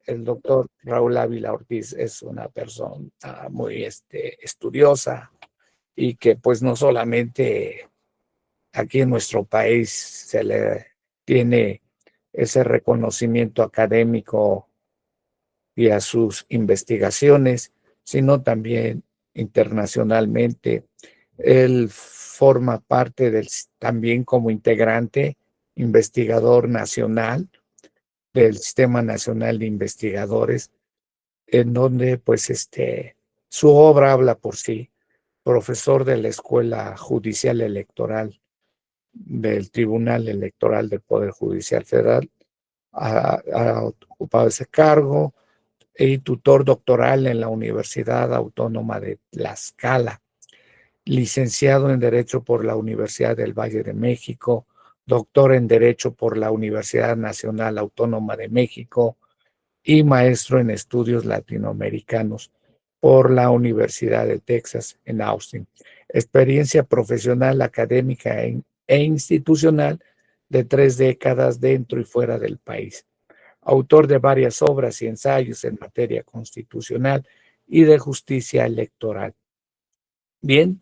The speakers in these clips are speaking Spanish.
el doctor Raúl Ávila Ortiz es una persona muy estudiosa y que pues no solamente aquí en nuestro país se le tiene ese reconocimiento académico y a sus investigaciones, sino también internacionalmente. Él forma parte también como integrante, investigador nacional del Sistema Nacional de Investigadores, en donde pues su obra habla por sí. Profesor de la Escuela Judicial Electoral del Tribunal Electoral del Poder Judicial Federal, ha ocupado ese cargo, y tutor doctoral en la Universidad Autónoma de Tlaxcala, licenciado en Derecho por la Universidad del Valle de México, doctor en Derecho por la Universidad Nacional Autónoma de México y maestro en estudios latinoamericanos por la Universidad de Texas en Austin. Experiencia profesional, académica e institucional de 3 décadas dentro y fuera del país. Autor de varias obras y ensayos en materia constitucional y de justicia electoral. Bien,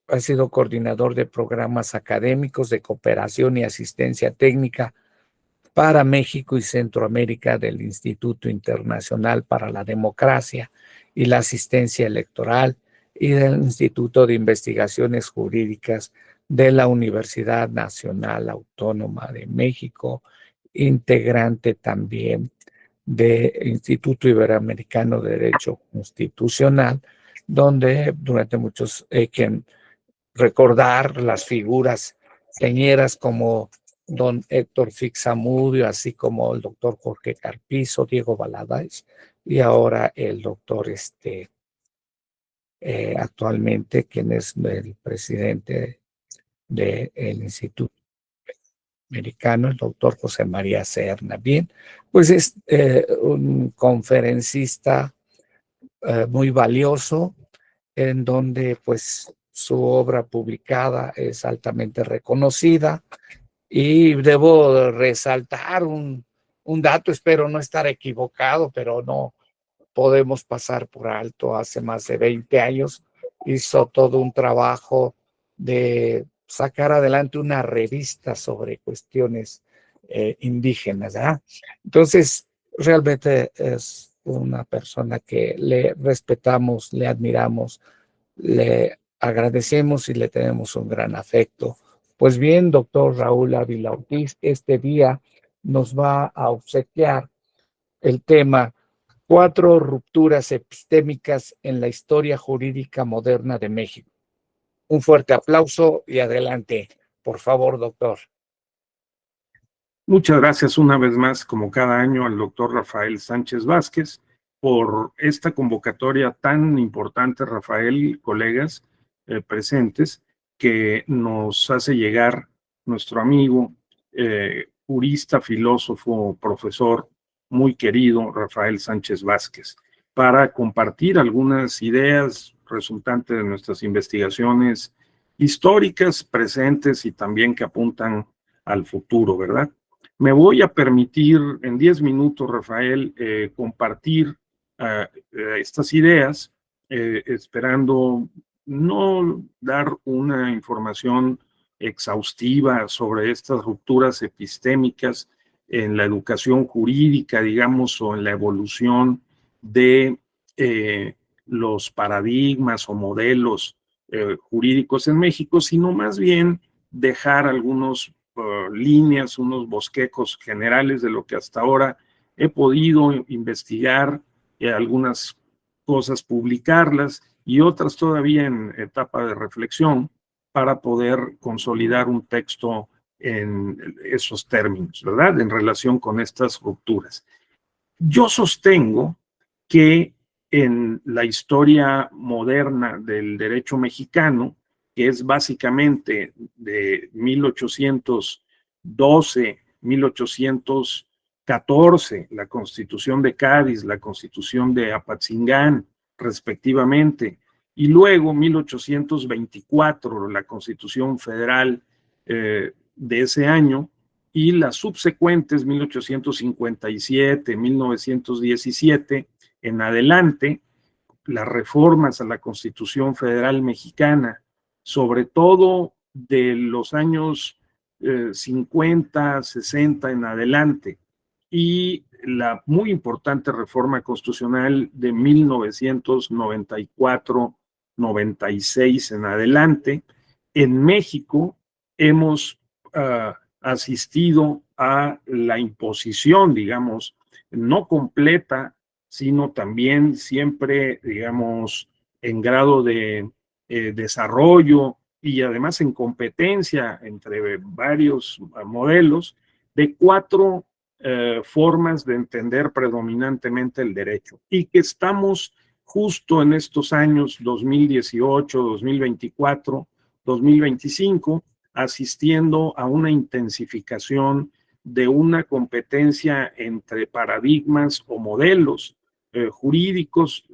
ha sido coordinador de programas académicos de cooperación y asistencia técnica para México y Centroamérica del Instituto Internacional para la Democracia y la Asistencia Electoral y del Instituto de Investigaciones Jurídicas de la Universidad Nacional Autónoma de México, integrante también del Instituto Iberoamericano de Derecho Constitucional, donde durante muchos hay que recordar las figuras señeras como don Héctor Fixamudio, así como el doctor Jorge Carpizo, Diego Valadez, y ahora el doctor actualmente, quien es el presidente del Instituto Americano, el doctor José María Serna. Bien, pues es un conferencista muy valioso, en donde pues su obra publicada es altamente reconocida. Y debo resaltar un dato, espero no estar equivocado, pero no podemos pasar por alto. Hace más de 20 años hizo todo un trabajo de sacar adelante una revista sobre cuestiones indígenas, ¿verdad? Entonces, realmente es una persona que le respetamos, le admiramos, le agradecemos y le tenemos un gran afecto. Pues bien, doctor Raúl Ávila Ortiz, este día nos va a obsequiar el tema 4 rupturas epistémicas en la historia jurídica moderna de México. Un fuerte aplauso y adelante, por favor, doctor. Muchas gracias una vez más, como cada año, al doctor Rafael Sánchez Vázquez por esta convocatoria tan importante, Rafael, colegas presentes, que nos hace llegar nuestro amigo, jurista, filósofo, profesor muy querido, Rafael Sánchez Vázquez, para compartir algunas ideas resultantes de nuestras investigaciones históricas, presentes y también que apuntan al futuro, ¿verdad? Me voy a permitir en 10 minutos, Rafael, compartir estas ideas, esperando no dar una información exhaustiva sobre estas rupturas epistémicas en la educación jurídica, digamos, o en la evolución de los paradigmas o modelos jurídicos en México, sino más bien dejar algunos líneas, unos bosquejos generales de lo que hasta ahora he podido investigar, algunas cosas publicarlas y otras todavía en etapa de reflexión para poder consolidar un texto en esos términos, ¿verdad? En relación con estas rupturas. Yo sostengo que en la historia moderna del derecho mexicano, que es básicamente de 1812, 1814, la Constitución de Cádiz, la Constitución de Apatzingán, respectivamente, y luego 1824, la Constitución Federal de ese año, y las subsecuentes, 1857, 1917, en adelante, las reformas a la Constitución Federal Mexicana, sobre todo de los años 50, 60 en adelante, y la muy importante reforma constitucional de 1994-96 en adelante, en México hemos asistido a la imposición, digamos, no completa, sino también siempre, digamos, en grado de desarrollo y además en competencia entre varios modelos, de 4 formas de entender predominantemente el derecho, y que estamos justo en estos años 2018, 2024, 2025, asistiendo a una intensificación de una competencia entre paradigmas o modelos jurídicos,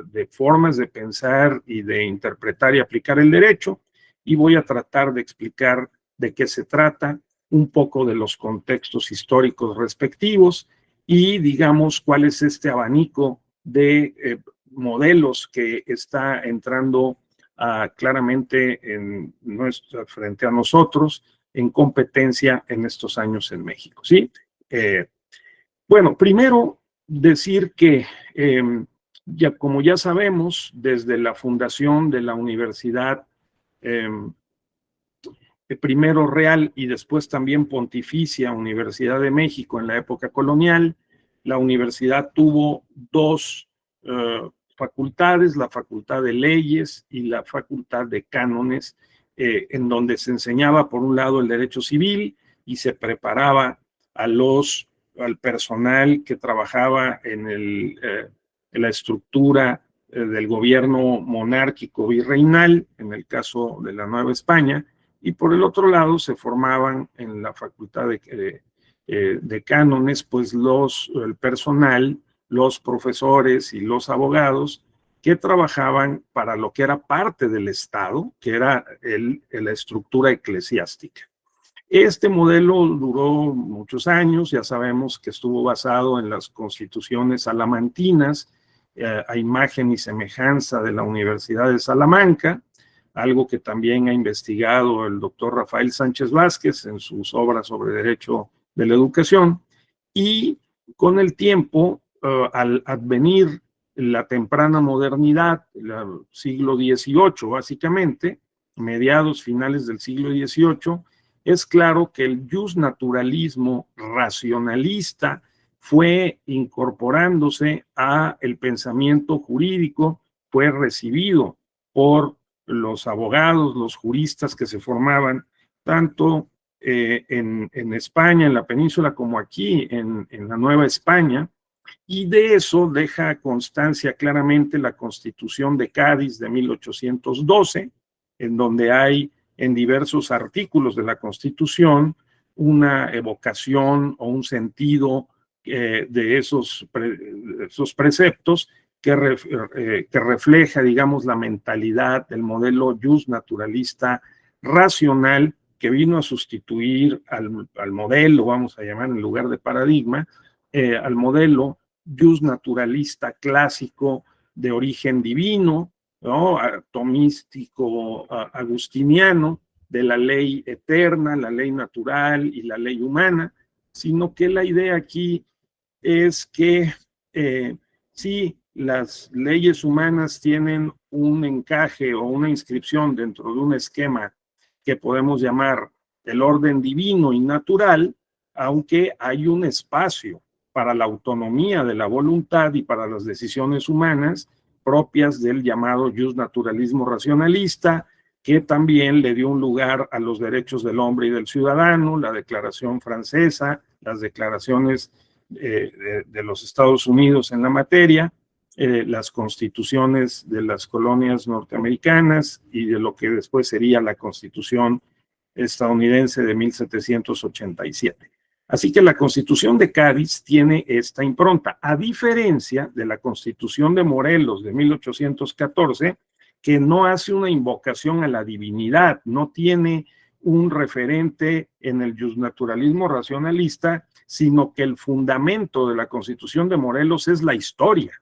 de formas de pensar y de interpretar y aplicar el derecho, y voy a tratar de explicar de qué se trata, un poco de los contextos históricos respectivos y, digamos, cuál es este abanico de modelos que está entrando claramente frente a nosotros en competencia en estos años en México, ¿sí? Bueno, primero decir que, como ya sabemos, desde la fundación de la Universidad primero Real y después también Pontificia Universidad de México en la época colonial, la universidad tuvo 2 facultades, la Facultad de Leyes y la Facultad de Cánones, en donde se enseñaba por un lado el derecho civil y se preparaba al personal que trabajaba en la estructura del gobierno monárquico virreinal, en el caso de la Nueva España, y por el otro lado se formaban en la Facultad de Cánones, pues el personal, los profesores y los abogados que trabajaban para lo que era parte del Estado, que era la estructura eclesiástica. Este modelo duró muchos años, ya sabemos que estuvo basado en las constituciones salamantinas, a imagen y semejanza de la Universidad de Salamanca, algo que también ha investigado el doctor Rafael Sánchez Vázquez en sus obras sobre derecho de la educación, y con el tiempo, al advenir la temprana modernidad, el siglo XVIII básicamente, mediados finales del siglo XVIII, es claro que el justnaturalismo racionalista fue incorporándose a el pensamiento jurídico, fue recibido por los abogados, los juristas que se formaban tanto en España, en la península, como aquí en la Nueva España, y de eso deja constancia claramente la Constitución de Cádiz de 1812, en donde hay en diversos artículos de la Constitución una evocación o un sentido de esos preceptos que refleja, digamos, la mentalidad del modelo justnaturalista racional que vino a sustituir al modelo, vamos a llamar en lugar de paradigma, al modelo justnaturalista clásico de origen divino, ¿no? Tomístico, agustiniano, de la ley eterna, la ley natural y la ley humana, sino que la idea aquí es que sí, las leyes humanas tienen un encaje o una inscripción dentro de un esquema que podemos llamar el orden divino y natural, aunque hay un espacio para la autonomía de la voluntad y para las decisiones humanas propias del llamado justnaturalismo racionalista, que también le dio un lugar a los derechos del hombre y del ciudadano, la Declaración Francesa, las declaraciones de los Estados Unidos en la materia, las constituciones de las colonias norteamericanas y de lo que después sería la Constitución estadounidense de 1787. Así que la Constitución de Cádiz tiene esta impronta, a diferencia de la Constitución de Morelos de 1814, que no hace una invocación a la divinidad, no tiene un referente en el justnaturalismo racionalista, sino que el fundamento de la Constitución de Morelos es la historia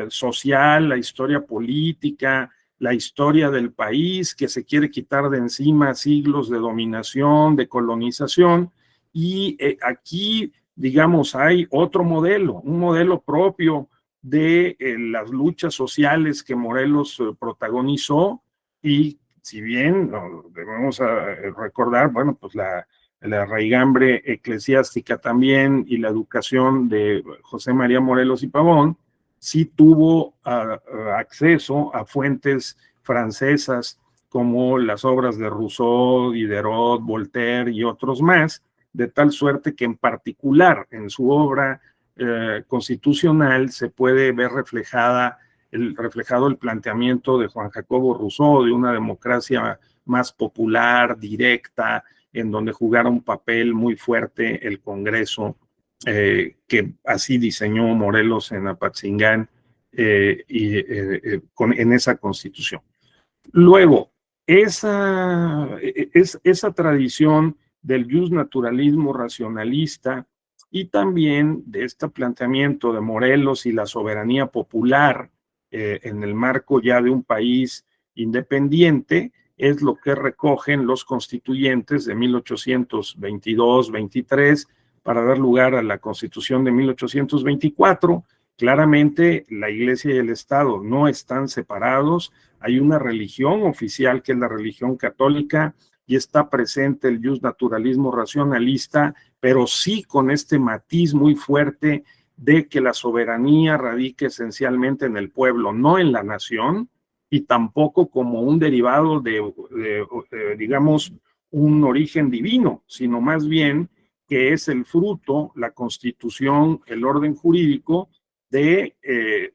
social, la historia política, la historia del país que se quiere quitar de encima siglos de dominación, de colonización, y aquí, digamos, hay otro modelo, un modelo propio de las luchas sociales que Morelos protagonizó, y si bien debemos recordar, bueno, pues la raigambre eclesiástica también y la educación de José María Morelos y Pavón, sí tuvo acceso a fuentes francesas como las obras de Rousseau, Diderot, Voltaire y otros más, de tal suerte que en particular en su obra constitucional se puede ver reflejado el planteamiento de Juan Jacobo Rousseau de una democracia más popular, directa, en donde jugara un papel muy fuerte el Congreso, que así diseñó Morelos en Apatzingán en esa constitución. Luego, esa tradición del justnaturalismo racionalista y también de este planteamiento de Morelos y la soberanía popular en el marco ya de un país independiente, es lo que recogen los constituyentes de 1822-23 para dar lugar a la Constitución de 1824. Claramente la Iglesia y el Estado no están separados, hay una religión oficial que es la religión católica y está presente el justnaturalismo racionalista, pero sí con este matiz muy fuerte de que la soberanía radica esencialmente en el pueblo, no en la nación, y tampoco como un derivado digamos, un origen divino, sino más bien que es el fruto, la constitución, el orden jurídico de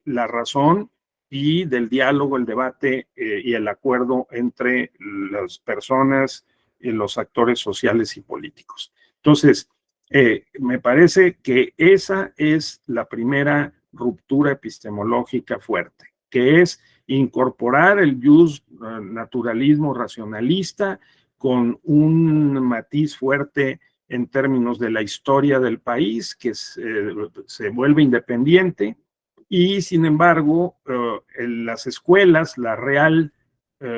la razón y del diálogo, el debate y el acuerdo entre las personas y los actores sociales y políticos. Entonces, me parece que esa es la primera ruptura epistemológica fuerte, que es incorporar el justnaturalismo racionalista con un matiz fuerte en términos de la historia del país, que se vuelve independiente, y sin embargo, en las escuelas, la Real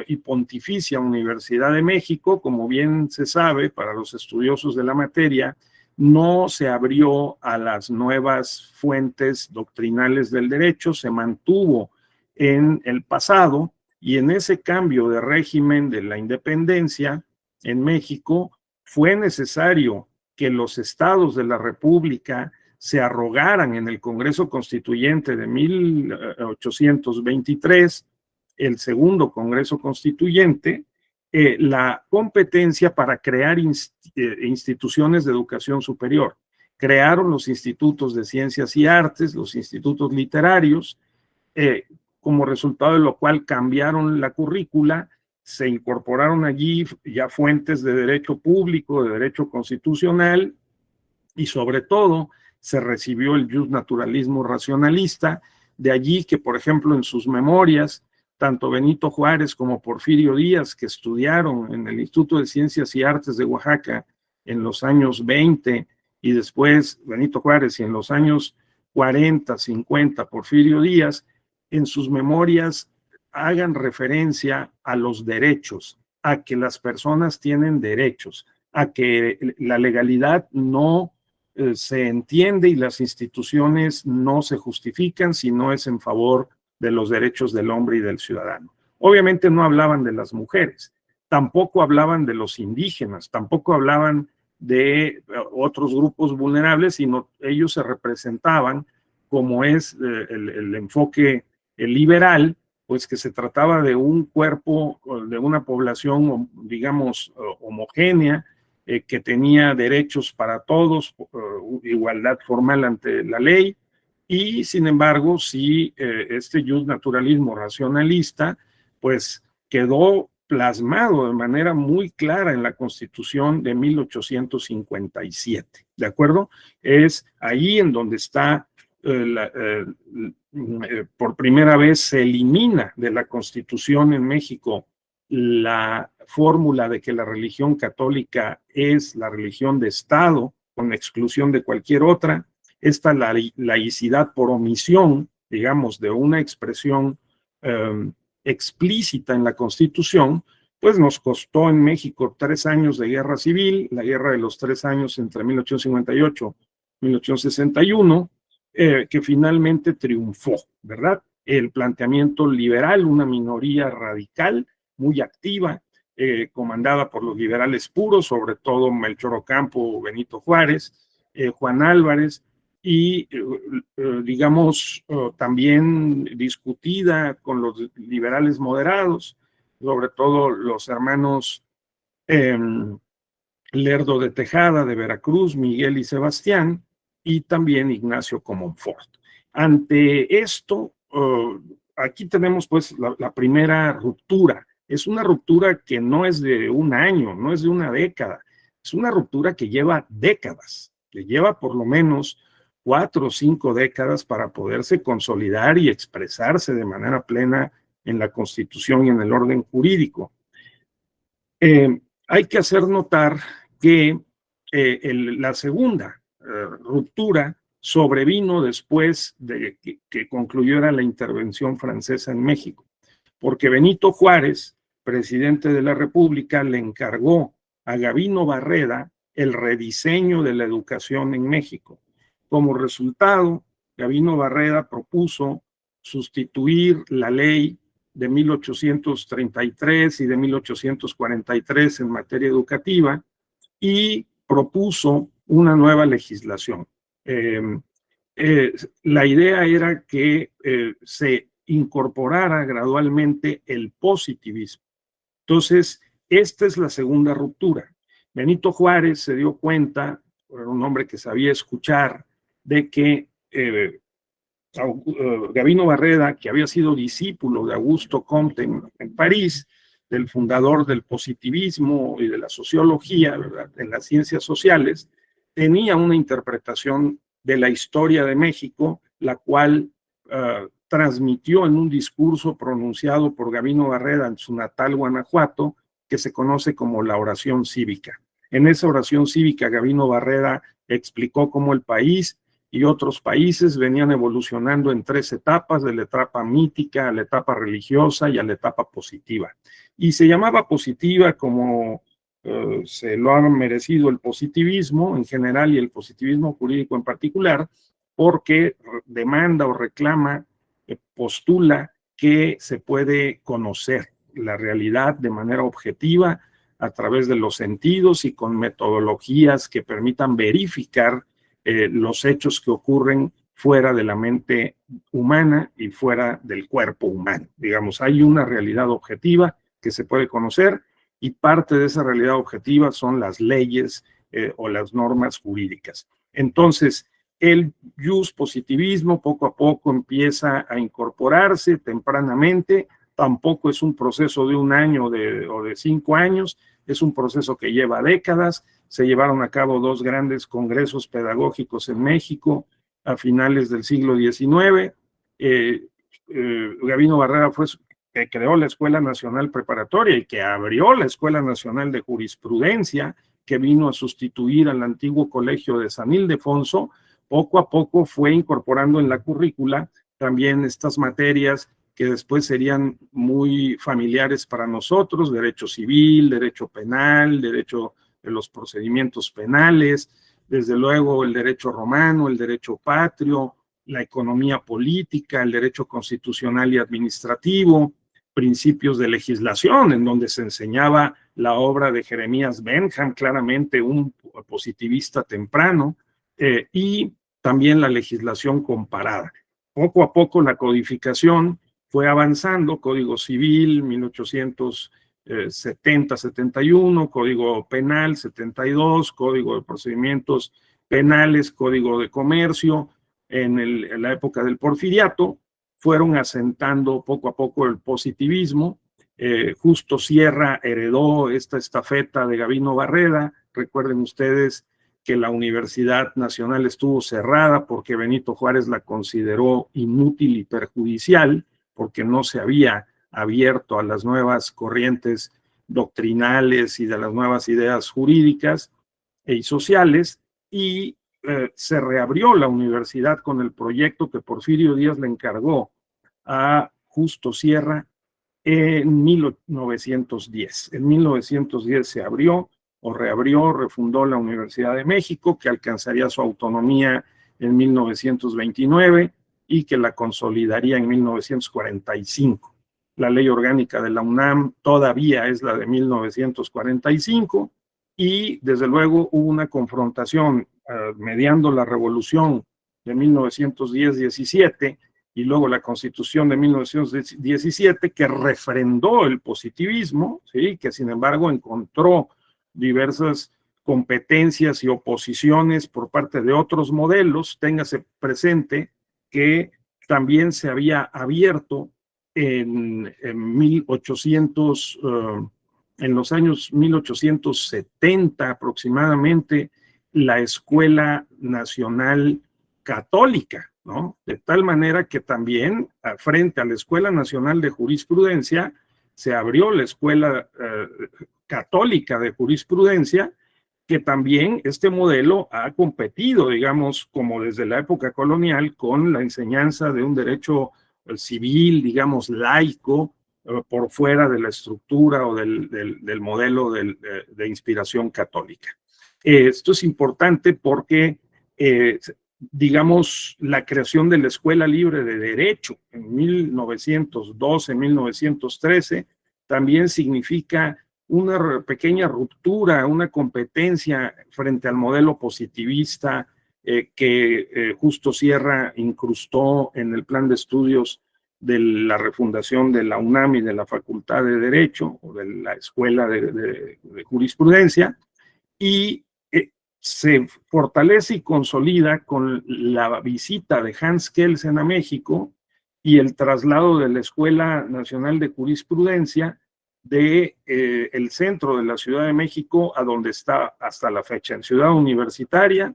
y Pontificia Universidad de México, como bien se sabe para los estudiosos de la materia, no se abrió a las nuevas fuentes doctrinales del derecho, se mantuvo en el pasado, y en ese cambio de régimen de la independencia en México fue necesario que los estados de la República se arrogaran en el Congreso Constituyente de 1823, el segundo Congreso Constituyente, la competencia para crear instituciones de educación superior. Crearon los institutos de ciencias y artes, los institutos literarios, como resultado de lo cual cambiaron la currícula, se incorporaron allí ya fuentes de derecho público, de derecho constitucional, y sobre todo se recibió el justnaturalismo racionalista. De allí que, por ejemplo, en sus memorias, tanto Benito Juárez como Porfirio Díaz, que estudiaron en el Instituto de Ciencias y Artes de Oaxaca en los años 20, y después Benito Juárez, y en los años 40, 50, Porfirio Díaz, en sus memorias hagan referencia a los derechos, a que las personas tienen derechos, a que la legalidad no se entiende y las instituciones no se justifican si no es en favor de los derechos del hombre y del ciudadano. Obviamente no hablaban de las mujeres, tampoco hablaban de los indígenas, tampoco hablaban de otros grupos vulnerables, sino ellos se representaban como es el enfoque liberal, pues que se trataba de un cuerpo, de una población, digamos, homogénea, que tenía derechos para todos, igualdad formal ante la ley, y sin embargo, sí, este justnaturalismo racionalista, pues quedó plasmado de manera muy clara en la Constitución de 1857, ¿de acuerdo? Es ahí en donde está por primera vez se elimina de la Constitución en México la fórmula de que la religión católica es la religión de Estado, con exclusión de cualquier otra, esta laicidad por omisión, digamos, de una expresión explícita en la Constitución, pues nos costó en México 3 años de guerra civil, la guerra de los 3 años entre 1858 y 1861, que finalmente triunfó, ¿verdad? El planteamiento liberal, una minoría radical, muy activa, comandada por los liberales puros, sobre todo Melchor Ocampo, Benito Juárez, Juan Álvarez, y digamos también discutida con los liberales moderados, sobre todo los hermanos Lerdo de Tejada de Veracruz, Miguel y Sebastián, y también Ignacio Comonfort. Ante esto, aquí tenemos pues la primera ruptura. Es una ruptura que no es de un año, no es de una década, es una ruptura que lleva décadas, que lleva por lo menos 4 o 5 décadas para poderse consolidar y expresarse de manera plena en la Constitución y en el orden jurídico. Hay que hacer notar que la segunda ruptura sobrevino después de que concluyera la intervención francesa en México, porque Benito Juárez, presidente de la República, le encargó a Gavino Barreda el rediseño de la educación en México. Como resultado, Gavino Barreda propuso sustituir la ley de 1833 y de 1843 en materia educativa y propuso una nueva legislación. La idea era que se incorporara gradualmente el positivismo. Entonces, esta es la segunda ruptura. Benito Juárez se dio cuenta, era un hombre que sabía escuchar, de que Gavino Barreda, que había sido discípulo de Augusto Comte en París, del fundador del positivismo y de la sociología, ¿verdad?, en las ciencias sociales, tenía una interpretación de la historia de México, la cual transmitió en un discurso pronunciado por Gavino Barreda en su natal Guanajuato, que se conoce como la oración cívica. En esa oración cívica, Gavino Barreda explicó cómo el país y otros países venían evolucionando en 3 etapas, de la etapa mítica a la etapa religiosa y a la etapa positiva. Y se llamaba positiva como se lo ha merecido el positivismo en general y el positivismo jurídico en particular, porque demanda o reclama, postula que se puede conocer la realidad de manera objetiva a través de los sentidos y con metodologías que permitan verificar los hechos que ocurren fuera de la mente humana y fuera del cuerpo humano. Digamos, hay una realidad objetiva que se puede conocer y parte de esa realidad objetiva son las leyes o las normas jurídicas. Entonces, el positivismo poco a poco empieza a incorporarse tempranamente. Tampoco es un proceso de un año o de 5 años, es un proceso que lleva décadas. Se llevaron a cabo 2 grandes congresos pedagógicos en México a finales del siglo XIX. Gavino Barreda fue que creó la Escuela Nacional Preparatoria y que abrió la Escuela Nacional de Jurisprudencia, que vino a sustituir al antiguo Colegio de San Ildefonso. Poco a poco fue incorporando en la currícula también estas materias que después serían muy familiares para nosotros: derecho civil, derecho penal, derecho de los procedimientos penales, desde luego el derecho romano, el derecho patrio, la economía política, el derecho constitucional y administrativo, principios de legislación, en donde se enseñaba la obra de Jeremías Bentham, claramente un positivista temprano, y también la legislación comparada. Poco a poco la codificación fue avanzando: Código Civil 1870-71, Código Penal 72, Código de Procedimientos Penales, Código de Comercio. En la época del Porfiriato fueron asentando poco a poco el positivismo. Justo Sierra heredó esta estafeta de Gavino Barreda. Recuerden ustedes que la Universidad Nacional estuvo cerrada porque Benito Juárez la consideró inútil y perjudicial, porque no se había abierto a las nuevas corrientes doctrinales y de las nuevas ideas jurídicas y sociales, y se reabrió la universidad con el proyecto que Porfirio Díaz le encargó a Justo Sierra en 1910. En 1910 se abrió o reabrió, refundó la Universidad de México, que alcanzaría su autonomía en 1929 y que la consolidaría en 1945. La ley orgánica de la UNAM todavía es la de 1945 y desde luego hubo una confrontación mediando la revolución de 1910-17 y luego la Constitución de 1917 que refrendó el positivismo, ¿sí? Que sin embargo encontró diversas competencias y oposiciones por parte de otros modelos. Téngase presente que también se había abierto en los años 1870 aproximadamente la Escuela Nacional Católica, ¿no? De tal manera que también frente a la Escuela Nacional de Jurisprudencia se abrió la Escuela Católica de Jurisprudencia, que también este modelo ha competido, digamos, como desde la época colonial, con la enseñanza de un derecho civil, digamos, laico, por fuera de la estructura o del modelo de inspiración católica. Esto es importante porque, digamos, la creación de la Escuela Libre de Derecho en 1912, 1913, también significa una pequeña ruptura, una competencia frente al modelo positivista que Justo Sierra incrustó en el plan de estudios de la refundación de la UNAM y de la Facultad de Derecho o de la Escuela de Jurisprudencia, y se fortalece y consolida con la visita de Hans Kelsen a México y el traslado de la Escuela Nacional de Jurisprudencia de el centro de la Ciudad de México a donde está hasta la fecha, en Ciudad Universitaria.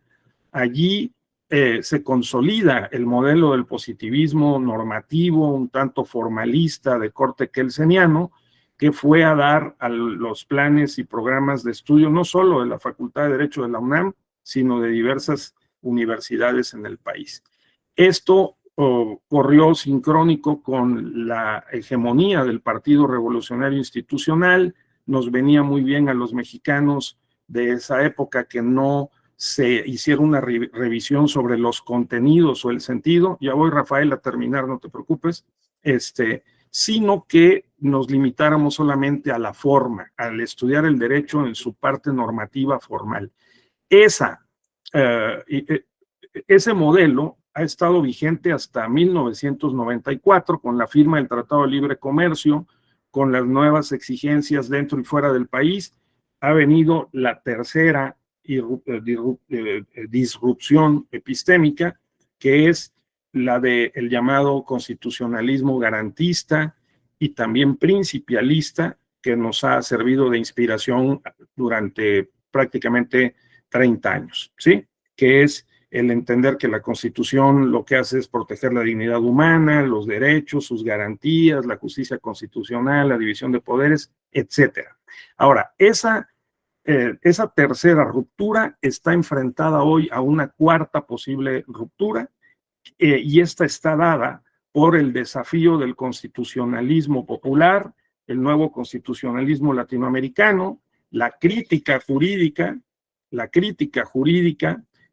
Allí se consolida el modelo del positivismo normativo, un tanto formalista de corte kelseniano, que fue a dar a los planes y programas de estudio no solo de la Facultad de Derecho de la UNAM, sino de diversas universidades en el país. Esto corrió sincrónico con la hegemonía del Partido Revolucionario Institucional. Nos venía muy bien a los mexicanos de esa época que no se hiciera una revisión sobre los contenidos o el sentido. Ya voy, Rafael, a terminar, no te preocupes. Sino que nos limitáramos solamente a la forma, al estudiar el derecho en su parte normativa formal. Ese modelo ha estado vigente hasta 1994 con la firma del Tratado de Libre Comercio, con las nuevas exigencias dentro y fuera del país. Ha venido la tercera disrupción epistémica, que es la del llamado constitucionalismo garantista y también principialista, que nos ha servido de inspiración durante prácticamente 30 años, ¿sí? Que es el entender que la Constitución lo que hace es proteger la dignidad humana, los derechos, sus garantías, la justicia constitucional, la división de poderes, etcétera. Ahora, esa tercera ruptura está enfrentada hoy a una cuarta posible ruptura, y esta está dada por el desafío del constitucionalismo popular, el nuevo constitucionalismo latinoamericano, la crítica jurídica,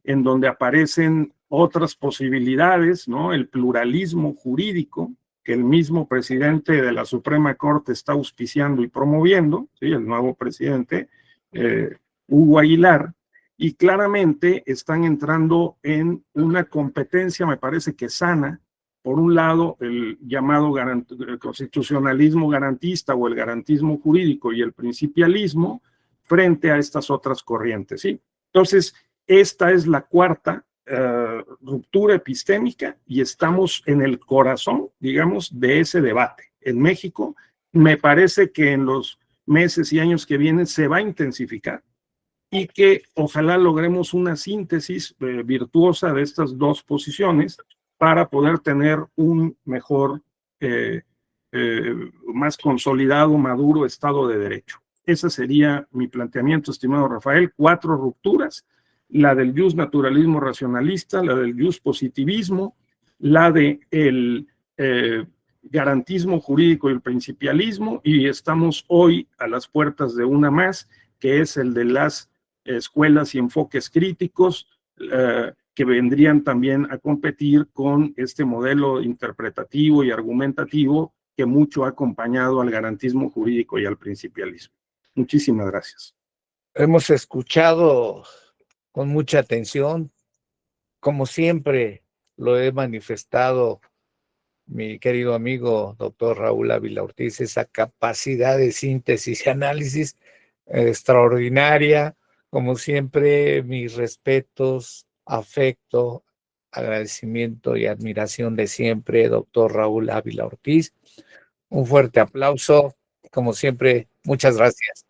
en donde aparecen otras posibilidades, ¿no? El pluralismo jurídico, que el mismo presidente de la Suprema Corte está auspiciando y promoviendo, ¿sí? El nuevo presidente, Hugo Aguilar, y claramente están entrando en una competencia, me parece que sana, por un lado el llamado el constitucionalismo garantista o el garantismo jurídico y el principialismo frente a estas otras corrientes, ¿sí? Entonces, esta es la cuarta ruptura epistémica y estamos en el corazón, digamos, de ese debate. En México, me parece que en los meses y años que vienen se va a intensificar y que ojalá logremos una síntesis virtuosa de estas dos posiciones para poder tener un mejor más consolidado, maduro Estado de Derecho. Ese sería mi planteamiento, estimado Rafael. 4 rupturas: la del jus naturalismo racionalista, la del jus positivismo, la del garantismo jurídico y el principialismo, y estamos hoy a las puertas de una más, que es el de las escuelas y enfoques críticos, que vendrían también a competir con este modelo interpretativo y argumentativo que mucho ha acompañado al garantismo jurídico y al principialismo. Muchísimas gracias. Hemos escuchado con mucha atención, como siempre lo he manifestado, mi querido amigo doctor Raúl Ávila Ortiz, esa capacidad de síntesis y análisis extraordinaria. Como siempre, mis respetos, afecto, agradecimiento y admiración de siempre, doctor Raúl Ávila Ortiz. Un fuerte aplauso. Como siempre, muchas gracias.